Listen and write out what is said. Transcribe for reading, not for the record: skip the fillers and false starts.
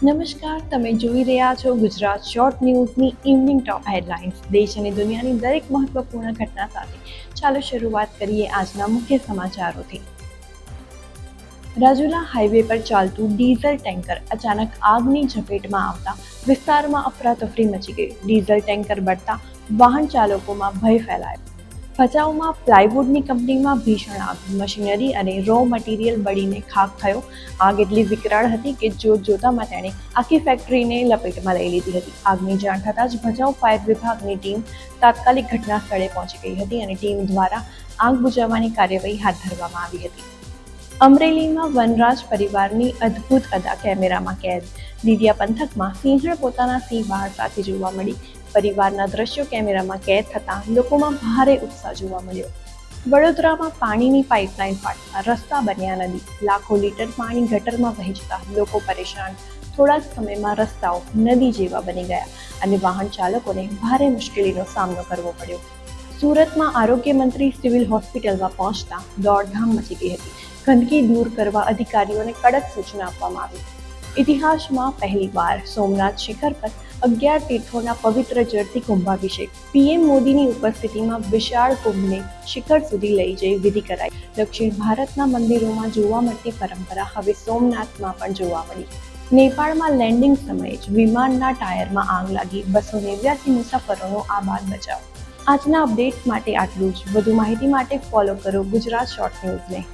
નમસ્કાર, તમે જોઈ રહ્યા છો ગુજરાત શોર્ટ ન્યૂઝની ઇવનિંગ ટોપ હેડલાઇન્સ. દેશ અને દુનિયાની દરેક મહત્વપૂર્ણ ઘટના સાથે ચાલો શરૂઆત કરીએ આજના મુખ્ય સમાચારોથી. રાજુલા હાઈવે પર ચાલતું ડીઝલ ટેન્કર અચાનક આગની ઝપેટમાં આવતા વિસ્તારમાં અફરાતફરી મચી ગઈ. ડીઝલ ટેન્કર બળતા વાહન ચાલકોમાં ભય ફેલાયો. ભચાઉમાં પ્લાયવુડની કંપનીમાં ભીષણ આગ, મશીનરી અને રો મટીરિયલ બળીને ખાખ થયો. આગ એટલી વિકરાળ હતી કે જોતામાં તેણે આખી ફેક્ટરીને લપેટમાં લઈ લીધી હતી. આગની જાણ થતાં જ ભચાઉ ફાયર વિભાગની ટીમ તાત્કાલિક ઘટના સ્થળે પહોંચી ગઈ હતી અને ટીમ દ્વારા આગ બુઝાવવાની કાર્યવાહી હાથ ધરવામાં આવી હતી. અમરેલીમાં વનરાજ પરિવારની અદ્ભુત અદા કેમેરામાં કેદ. લીડિયા પંથકમાં સિંહણ પોતાના સિંહ બહાર સાથે જોવા મળી. પરિવારના દ્રશ્યો કેમેરામાં કેદ થતાં લોકોમાં ભારે ઉત્સાહ જોવા મળ્યો. વડોદરામાં પાણીની પાઇપલાઇન ફાટતા રસ્તા બન્યા નદી. લાખો લીટર પાણી ગટરમાં વહી જતા લોકો પરેશાન. થોડા જ સમયમાં રસ્તાઓ નદી જેવા બની ગયા અને વાહન ચાલકોને ભારે મુશ્કેલીનો સામનો કરવો પડ્યો. સુરતમાં આરોગ્ય મંત્રી સિવિલ હોસ્પિટલમાં પહોંચતા દોડધામ મચી ગઈ હતી. ગંદકી દૂર કરવા અધિકારીઓને કડક સૂચના આપવામાં આવી. ઇતિહાસમાં પહેલીવાર સોમનાથ શિખર પર 11 તીર્થોના પવિત્ર જળથી કુંભાભિષેક. પીએમ મોદીની ઉપસ્થિતિમાં વિશાળ કુંભને શિખર સુધી લઈ જઈ વિધિ કરાઈ. દક્ષિણ ભારતના મંદિરોમાં જોવા મળતી પરંપરા હવે સોમનાથમાં પણ જોવા મળી. નેપાળમાં લેન્ડિંગ સમયે જ વિમાનના ટાયરમાં આગ લાગી. 289 મુસાફરોનો આબાદ બચાવ. આજના અપડેટ્સ માટે આટલું જ. વધુ માહિતી માટે ફોલો કરો ગુજરાત શોર્ટ ન્યૂઝને.